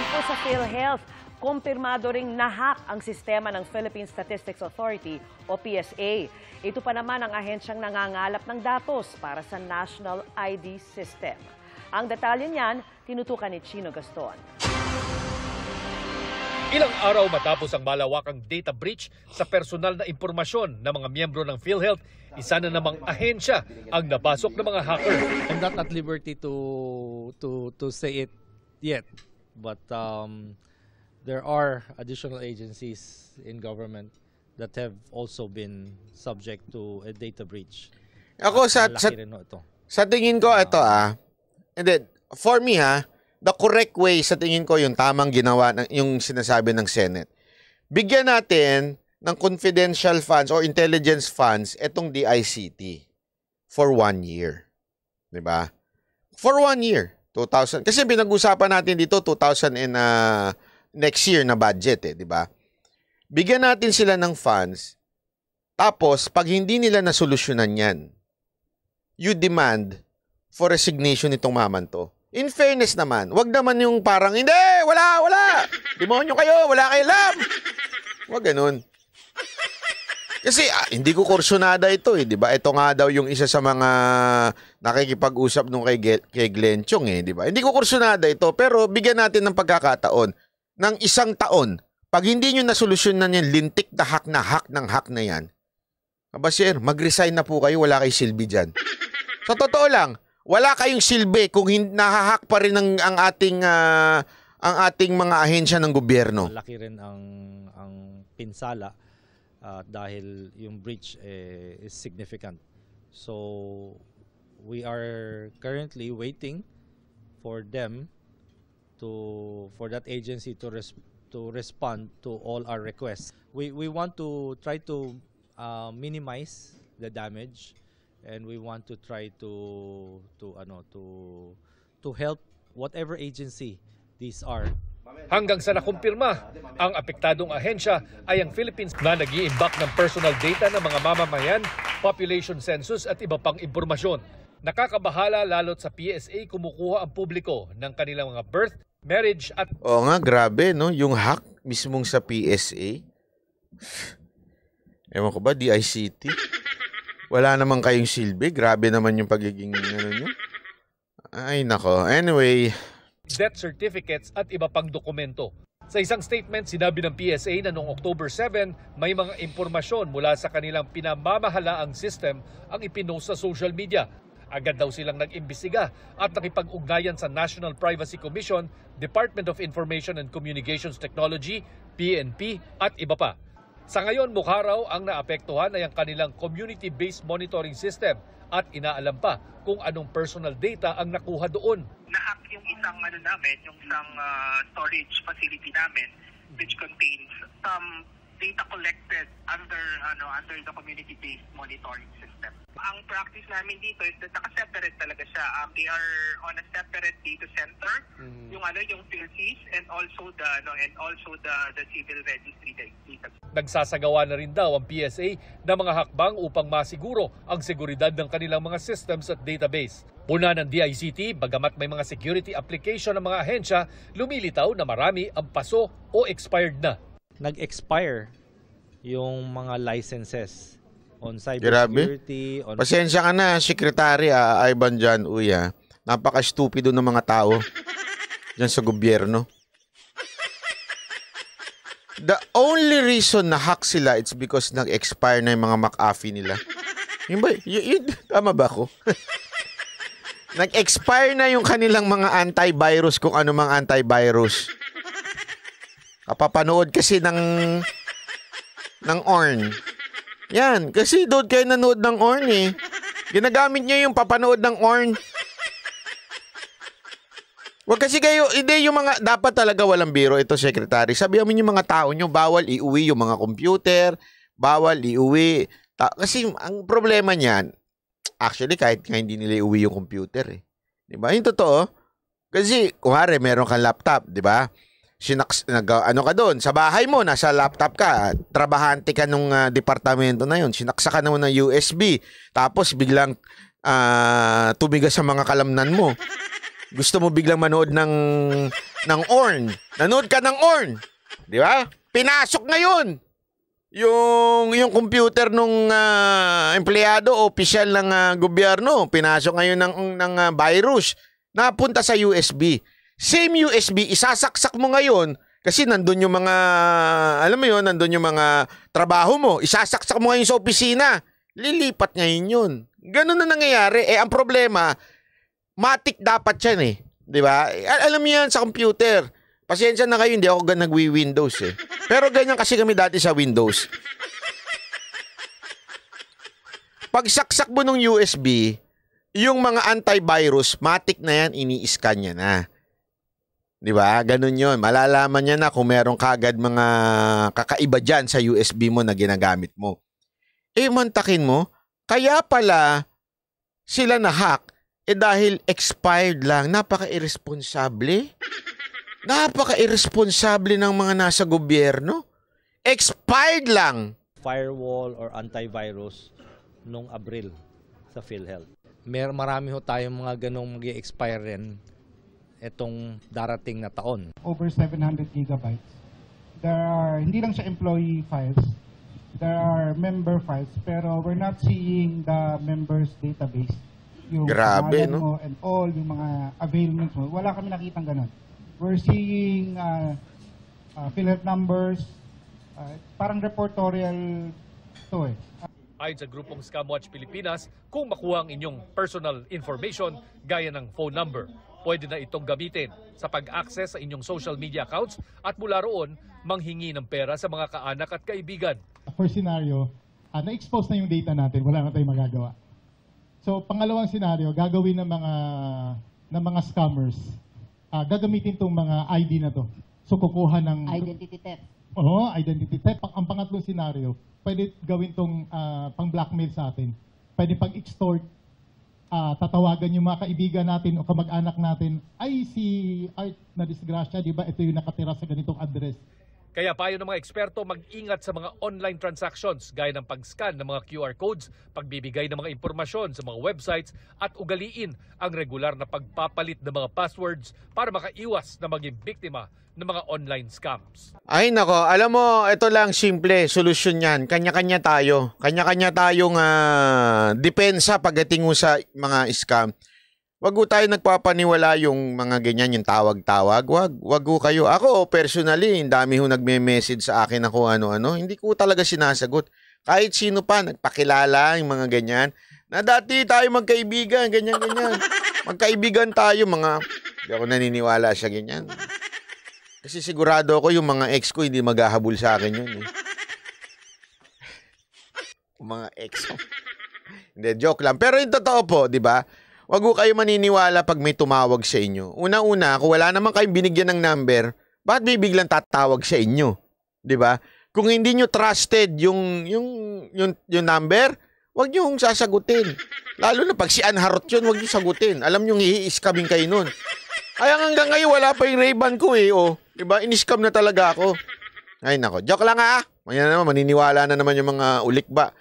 Bukod po sa PhilHealth, kumpirmado ring nahack ang sistema ng Philippine Statistics Authority o PSA. Ito pa naman ang ahensyang nangangalap ng datos para sa National ID System. Ang detalye niyan, tinutukan ni Chino Gaston. Ilang araw matapos ang malawakang data breach sa personal na impormasyon ng mga miyembro ng PhilHealth, isa na namang ahensya ang napasok ng mga hacker. I'm not at liberty to say it yet, but there are additional agencies in government that have also been subject to a data breach. Ako sa tingin ko ito and then for me the correct way sa tingin ko yung tamang ginawa ng yung sinasabi ng Senate. Bigyan natin ng confidential funds or intelligence funds etong DICT for 1 year. 'Di ba? For 1 year, 2,000. Kasi pinag-usapan natin dito 2,000 and next year na budget 'di ba? Bigyan natin sila ng funds. Tapos pag hindi nila nasolusyonan 'yan, you demand for resignation itong maman to. In fairness naman, wag naman yung parang, hindi, wala. Demonyo kayo, wala kayo alam. Wag ganun. Kasi hindi ko kursunada ito di ba? Ito nga daw yung isa sa mga nakikipag-usap nung kay Glenn Chong di ba? Hindi ko kursunada ito, pero bigyan natin ng pagkakataon ng 1 taon. Pag hindi nyo nasolusyonan yan, lintik na hack na yan. Aba sir, mag-resign na po kayo, wala kayo silbi dyan. Sa totoo lang, wala kayong silbi kung nahahack pa rin ang ating mga ahensya ng gobyerno. Malaki rin ang pinsala dahil yung breach is significant. So we are currently waiting for them for that agency to respond to all our requests. We want to try to minimize the damage. And we want to try to help whatever agency these are. Hanggang sa nakumpirma, ang apektadong ahensya ay ang Philippines na nag-iimbak ng personal data ng mga mamamayan, population census at iba pang impormasyon. Nakakabahala lalo't sa PSA kumukuha ang publiko ng kanilang mga birth, marriage at... Oo nga, grabe no, yung hack mismong sa PSA. Ewan ko ba, DICT? Wala naman kayong silbi. Grabe naman yung pagiging nyo. Ay, nako. Anyway. Death certificates at iba pang dokumento. Sa isang statement, sinabi ng PSA na noong October 7, may mga impormasyon mula sa kanilang pinamamahalaang system ang ipinost sa social media. Agad daw silang nag-imbestiga at nakipag-ugnayan sa National Privacy Commission, Department of Information and Communications Technology, PNP at iba pa. Sa ngayon, mukha raw ang naapektuhan ay ang kanilang community-based monitoring system at inaalam pa kung anong personal data ang nakuha doon. Na-hack yung isang yung isang storage facility namin which contains some data collected under the community-based monitoring system. Ang practice namin dito is that naka-separate talaga siya. They are on a separate data center, yung PhilSys and also the civil registry data. Nagsasagawa na rin daw ang PSA ng mga hakbang upang masiguro ang seguridad ng kanilang mga systems at database. Puna ng DICT, bagamat may mga security application ng mga ahensya, lumilitaw na marami ang paso o expired na. Nag-expire yung mga licenses on cybersecurity. Grabe. Pasensya ka na, Secretary Ivan John Uya. Napaka-stupido ng mga tao dyan sa gobyerno. The only reason na hack sila, it's because nag-expire na yung mga McAfee nila. Yun ba? Tama ba ako? Nag-expire na yung kanilang mga antivirus kung ano mang antivirus. Kapapanood kasi ng ORN. Yan, kasi doon kayo nanood ng ORN Ginagamit nyo yung papanood ng ORN. Wag kasi kayo, hindi yung mga, dapat talaga walang biro ito, Secretary. Sabihan mo yung mga tao nyo, bawal iuwi yung mga computer, bawal iuwi. Kasi ang problema niyan, actually kahit nga hindi nila iuwi yung computer Diba? Yung totoo. Kasi, kuwari, meron kang laptop, diba? Ano ka doon? Sa bahay mo, nasa laptop ka, trabahante ka nung departamento na yun, sinaksa ka naman ng USB, tapos biglang tumigas sa mga kalamnan mo. Gusto mo biglang manood ng ORN. Nanood ka ng ORN. Di ba? Pinasok ngayon yung computer nung empleyado o opisyal ng gobyerno. Pinasok ngayon ng virus. Napunta sa USB. Same USB, isasaksak mo ngayon kasi nandun yung mga, alam mo yun, nandun yung mga trabaho mo. Isasaksak mo ngayon sa opisina. Lilipat ngayon yun. Ganun na nangyayari. Ang problema, matik dapat yan eh. Di ba? Alam mo yan sa computer. Pasensya na kayo, hindi ako nagwi-Windows eh. Pero ganyan kasi kami dati sa Windows. Pag saksak mo ng USB, yung mga antivirus, matik na yan, ini-scan niya na. Di ba? Ganun yun. Malalaman niya na kung meron kagad mga kakaiba dyan sa USB mo na ginagamit mo. Mantakin mo, kaya pala sila na-hack, dahil expired lang. Napaka-irresponsable. Napaka-irresponsable ng mga nasa gobyerno. Expired lang. Firewall or antivirus nung Abril sa PhilHealth. Marami ho tayong mga ganong mag-expire rin itong darating na taon. Over 700 gigabytes. There are, hindi lang siya employee files, there are member files, pero we're not seeing the members database. Yung grabe, pangalan no? mo and all yung mga availments mo. Wala kami nakitang ganun. We're seeing PhilHealth numbers, parang reportorial to eh. Ayon sa grupong Scamwatch Pilipinas, kung makuha ang inyong personal information gaya ng phone number, pwede na itong gamitin sa pag-access sa inyong social media accounts at mula roon, manghingi ng pera sa mga kaanak at kaibigan. For scenario, na-expose na yung data natin, wala na tayong magagawa. So, pangalawang scenario, gagawin ng mga scammers, gagamitin tong mga ID na to. So, kukuha ng... Identity theft. Oo, identity theft. Ang pangatlong scenario, pwede gawin tong pang-blackmail sa atin. Pwede pag-extort, tatawagan yung mga kaibigan natin o kamag-anak natin, ay si Art na disgrasya, di ba? Ito yung nakatira sa ganitong address. Kaya payo ng mga eksperto mag-ingat sa mga online transactions gaya ng pag-scan ng mga QR codes, pagbibigay ng mga impormasyon sa mga websites at ugaliin ang regular na pagpapalit ng mga passwords para makaiwas na maging biktima ng mga online scams. Ay nako, alam mo, ito lang simple, solusyon yan. Kanya-kanya tayo. Kanya-kanya tayong depensa pagdating mo sa mga scam. Wag ko tayo nagpapaniwala yung mga ganyan, yung tawag-tawag. Wag ko kayo. Ako, personally, dami ho nagme-message sa akin ako ano-ano. Hindi ko talaga sinasagot. Kahit sino pa, nagpakilala yung mga ganyan. Na dati tayo magkaibigan, ganyan-ganyan. Magkaibigan tayo, mga... Hindi ako naniniwala sa ganyan. Kasi sigurado ako yung mga ex ko hindi maghahabol sa akin yun. Eh. Mga ex ko. Hindi, joke lang. Pero yung totoo po, di ba? Wag ko kayo maniniwala pag may tumawag sa inyo. Una-una, kung wala naman kayong binigyan ng number, bakit may biglang tatawag sa inyo? 'Di ba? Kung hindi nyo trusted yung number, wag nyo sasagutin. Lalo na pag si Anharot yun, wag nyo sagutin. Alam nyo, i-scamming kayo nun. Kaya hanggang ngayon, wala pa yung Ray-Ban ko eh. Oh. 'Di ba? In-scam na talaga ako. Ay nako, joke lang ha. Mayan naman, maniniwala na naman yung mga ulikba.